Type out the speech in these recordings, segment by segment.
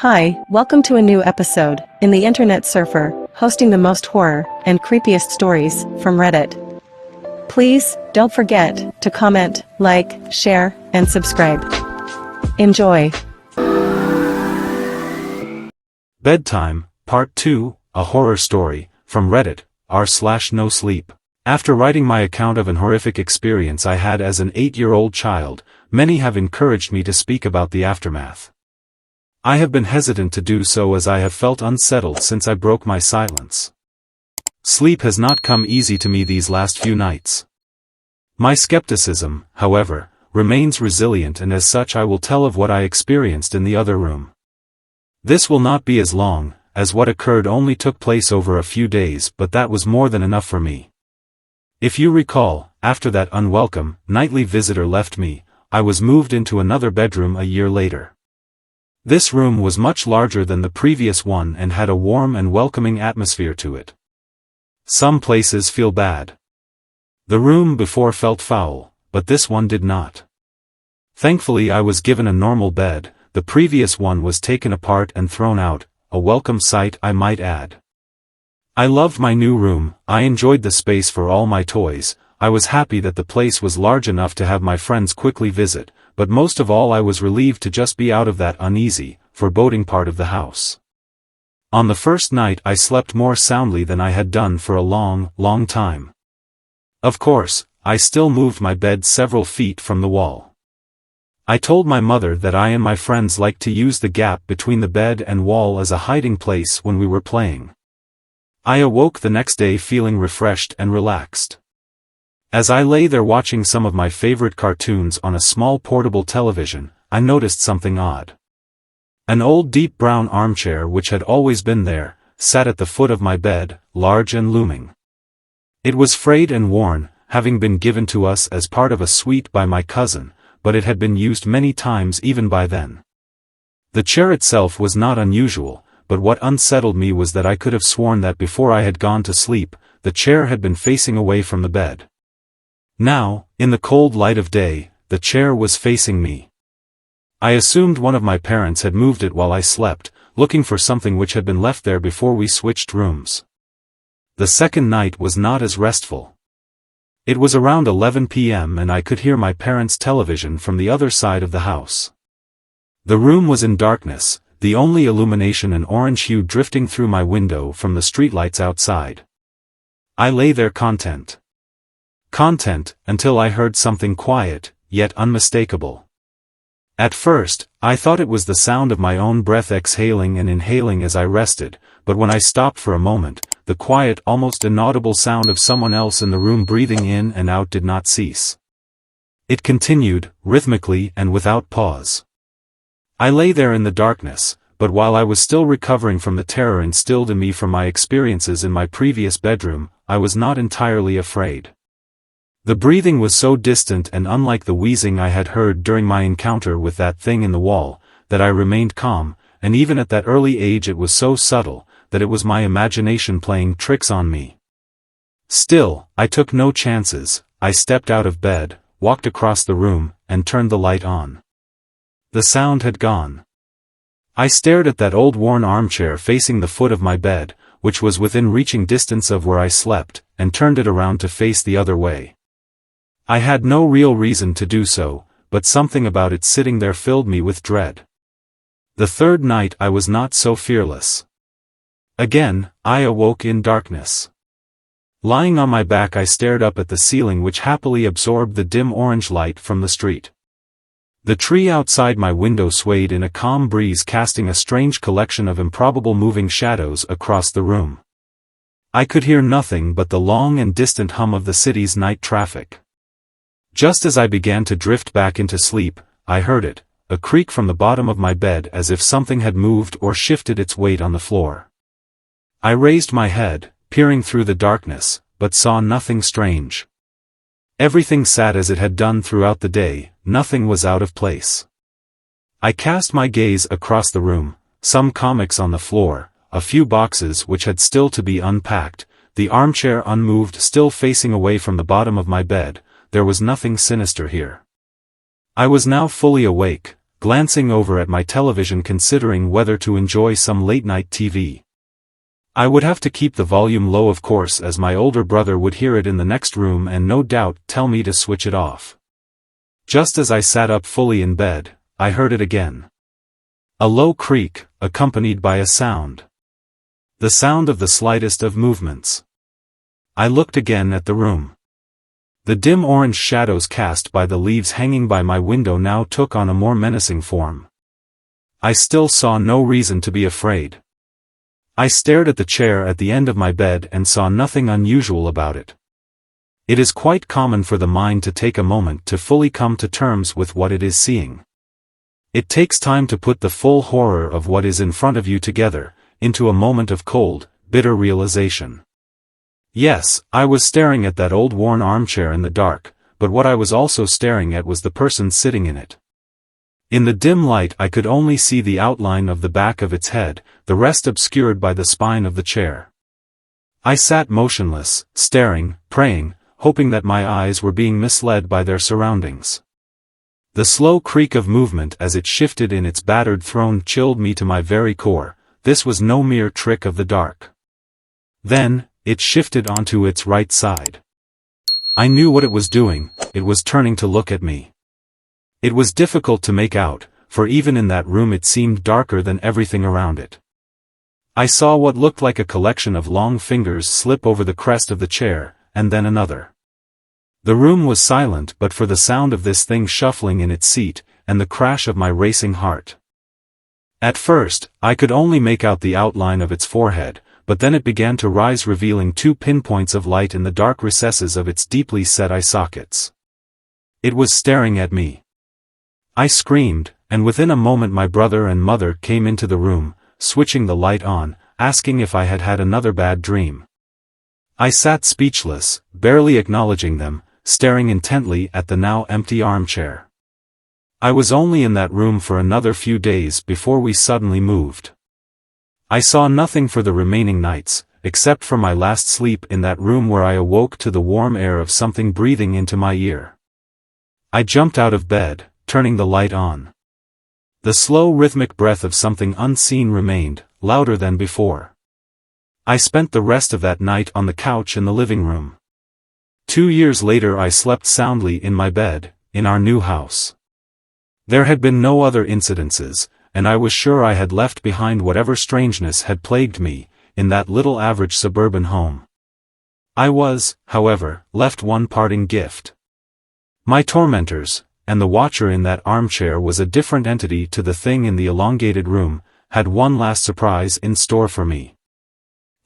Hi, welcome to a new episode in the Internet Surfer, hosting the most horror and creepiest stories from Reddit. Please don't forget to comment, like, share, and subscribe. Enjoy. Bedtime, Part 2, a horror story, from Reddit, r/NoSleep. After writing my account of an horrific experience I had as an 8-year-old child, many have encouraged me to speak about the aftermath. I have been hesitant to do so as I have felt unsettled since I broke my silence. Sleep has not come easy to me these last few nights. My skepticism, however, remains resilient, and as such I will tell of what I experienced in the other room. This will not be as long, as what occurred only took place over a few days, but that was more than enough for me. If you recall, after that unwelcome, nightly visitor left me, I was moved into another bedroom a year later. This room was much larger than the previous one and had a warm and welcoming atmosphere to it. Some places feel bad. The room before felt foul, but this one did not. Thankfully I was given a normal bed. The previous one was taken apart and thrown out, a welcome sight I might add. I loved my new room, I enjoyed the space for all my toys, I was happy that the place was large enough to have my friends quickly visit, but most of all I was relieved to just be out of that uneasy, foreboding part of the house. On the first night I slept more soundly than I had done for a long time. Of course, I still moved my bed several feet from the wall. I told my mother that I and my friends liked to use the gap between the bed and wall as a hiding place when we were playing. I awoke the next day feeling refreshed and relaxed. As I lay there watching some of my favorite cartoons on a small portable television, I noticed something odd. An old deep brown armchair which had always been there, sat at the foot of my bed, large and looming. It was frayed and worn, having been given to us as part of a suite by my cousin, but it had been used many times even by then. The chair itself was not unusual, but what unsettled me was that I could have sworn that before I had gone to sleep, the chair had been facing away from the bed. Now, in the cold light of day, the chair was facing me. I assumed one of my parents had moved it while I slept, looking for something which had been left there before we switched rooms. The second night was not as restful. It was around 11 p.m. and I could hear my parents' television from the other side of the house. The room was in darkness, the only illumination an orange hue drifting through my window from the streetlights outside. I lay there content until I heard something quiet, yet unmistakable. At first, I thought it was the sound of my own breath exhaling and inhaling as I rested, but when I stopped for a moment, the quiet, almost inaudible sound of someone else in the room breathing in and out did not cease. It continued, rhythmically and without pause. I lay there in the darkness, but while I was still recovering from the terror instilled in me from my experiences in my previous bedroom, I was not entirely afraid. The breathing was so distant and unlike the wheezing I had heard during my encounter with that thing in the wall, that I remained calm, and even at that early age it was so subtle, that it was my imagination playing tricks on me. Still, I took no chances. I stepped out of bed, walked across the room, and turned the light on. The sound had gone. I stared at that old worn armchair facing the foot of my bed, which was within reaching distance of where I slept, and turned it around to face the other way. I had no real reason to do so, but something about it sitting there filled me with dread. The third night I was not so fearless. Again, I awoke in darkness. Lying on my back I stared up at the ceiling which happily absorbed the dim orange light from the street. The tree outside my window swayed in a calm breeze, casting a strange collection of improbable moving shadows across the room. I could hear nothing but the long and distant hum of the city's night traffic. Just as I began to drift back into sleep, I heard it, a creak from the bottom of my bed as if something had moved or shifted its weight on the floor. I raised my head, peering through the darkness, but saw nothing strange. Everything sat as it had done throughout the day, nothing was out of place. I cast my gaze across the room, some comics on the floor, a few boxes which had still to be unpacked, the armchair unmoved still facing away from the bottom of my bed. There was nothing sinister here. I was now fully awake, glancing over at my television considering whether to enjoy some late-night TV. I would have to keep the volume low of course, as my older brother would hear it in the next room and no doubt tell me to switch it off. Just as I sat up fully in bed, I heard it again. A low creak, accompanied by a sound. The sound of the slightest of movements. I looked again at the room. The dim orange shadows cast by the leaves hanging by my window now took on a more menacing form. I still saw no reason to be afraid. I stared at the chair at the end of my bed and saw nothing unusual about it. It is quite common for the mind to take a moment to fully come to terms with what it is seeing. It takes time to put the full horror of what is in front of you together, into a moment of cold, bitter realization. Yes, I was staring at that old worn armchair in the dark, but what I was also staring at was the person sitting in it. In the dim light I could only see the outline of the back of its head, the rest obscured by the spine of the chair. I sat motionless, staring, praying, hoping that my eyes were being misled by their surroundings. The slow creak of movement as it shifted in its battered throne chilled me to my very core. This was no mere trick of the dark. Then, it shifted onto its right side. I knew what it was doing, it was turning to look at me. It was difficult to make out, for even in that room it seemed darker than everything around it. I saw what looked like a collection of long fingers slip over the crest of the chair, and then another. The room was silent but for the sound of this thing shuffling in its seat, and the crash of my racing heart. At first, I could only make out the outline of its forehead, but then it began to rise, revealing 2 pinpoints of light in the dark recesses of its deeply set eye sockets. It was staring at me. I screamed, and within a moment my brother and mother came into the room, switching the light on, asking if I had had another bad dream. I sat speechless, barely acknowledging them, staring intently at the now empty armchair. I was only in that room for another few days before we suddenly moved. I saw nothing for the remaining nights, except for my last sleep in that room where I awoke to the warm air of something breathing into my ear. I jumped out of bed, turning the light on. The slow rhythmic breath of something unseen remained, louder than before. I spent the rest of that night on the couch in the living room. 2 years later I slept soundly in my bed, in our new house. There had been no other incidences, and I was sure I had left behind whatever strangeness had plagued me, in that little average suburban home. I was, however, left one parting gift. My tormentors, and the watcher in that armchair was a different entity to the thing in the elongated room, had one last surprise in store for me.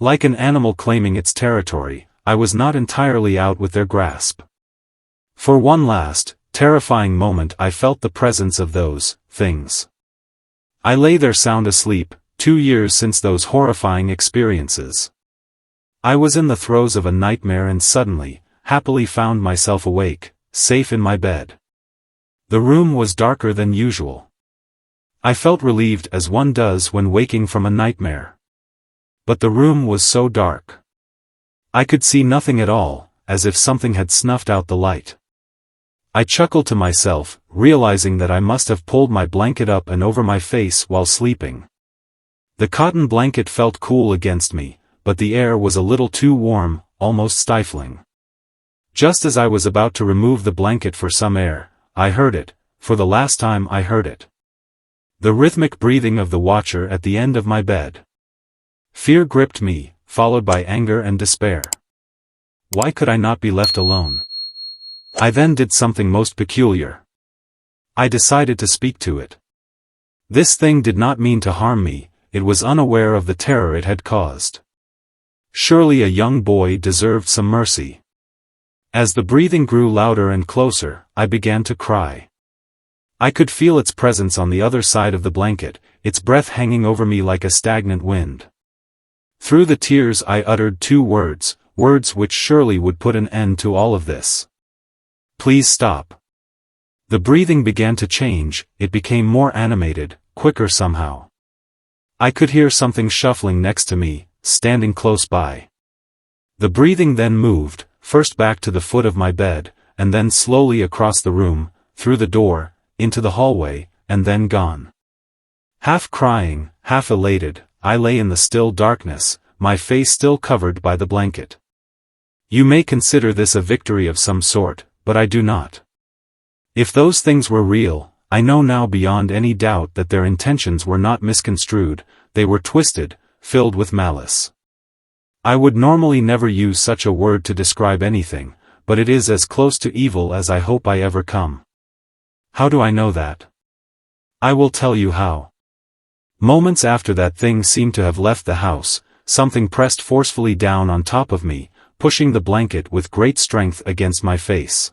Like an animal claiming its territory, I was not entirely out with their grasp. For one last, terrifying moment I felt the presence of those things. I lay there sound asleep, 2 years since those horrifying experiences. I was in the throes of a nightmare and suddenly, happily found myself awake, safe in my bed. The room was darker than usual. I felt relieved as one does when waking from a nightmare. But the room was so dark. I could see nothing at all, as if something had snuffed out the light. I chuckled to myself, realizing that I must have pulled my blanket up and over my face while sleeping. The cotton blanket felt cool against me, but the air was a little too warm, almost stifling. Just as I was about to remove the blanket for some air, I heard it, for the last time I heard it. The rhythmic breathing of the watcher at the end of my bed. Fear gripped me, followed by anger and despair. Why could I not be left alone? I then did something most peculiar. I decided to speak to it. This thing did not mean to harm me, it was unaware of the terror it had caused. Surely a young boy deserved some mercy. As the breathing grew louder and closer, I began to cry. I could feel its presence on the other side of the blanket, its breath hanging over me like a stagnant wind. Through the tears I uttered 2 words, words which surely would put an end to all of this. Please stop. The breathing began to change, it became more animated, quicker somehow. I could hear something shuffling next to me, standing close by. The breathing then moved, first back to the foot of my bed, and then slowly across the room, through the door, into the hallway, and then gone. Half crying, half elated, I lay in the still darkness, my face still covered by the blanket. You may consider this a victory of some sort, but I do not. If those things were real, I know now beyond any doubt that their intentions were not misconstrued, they were twisted, filled with malice. I would normally never use such a word to describe anything, but it is as close to evil as I hope I ever come. How do I know that? I will tell you how. Moments after that thing seemed to have left the house, something pressed forcefully down on top of me, pushing the blanket with great strength against my face.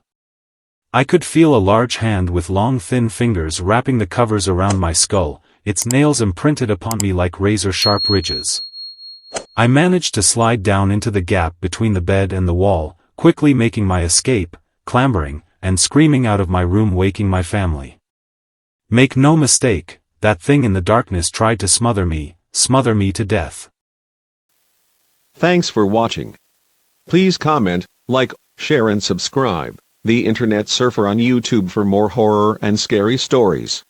I could feel a large hand with long thin fingers wrapping the covers around my skull, its nails imprinted upon me like razor-sharp ridges. I managed to slide down into the gap between the bed and the wall, quickly making my escape, clambering, and screaming out of my room, waking my family. Make no mistake, that thing in the darkness tried to smother me to death. Thanks for watching. Please comment, like, share and subscribe. The Internet Surfer on YouTube for more horror and scary stories.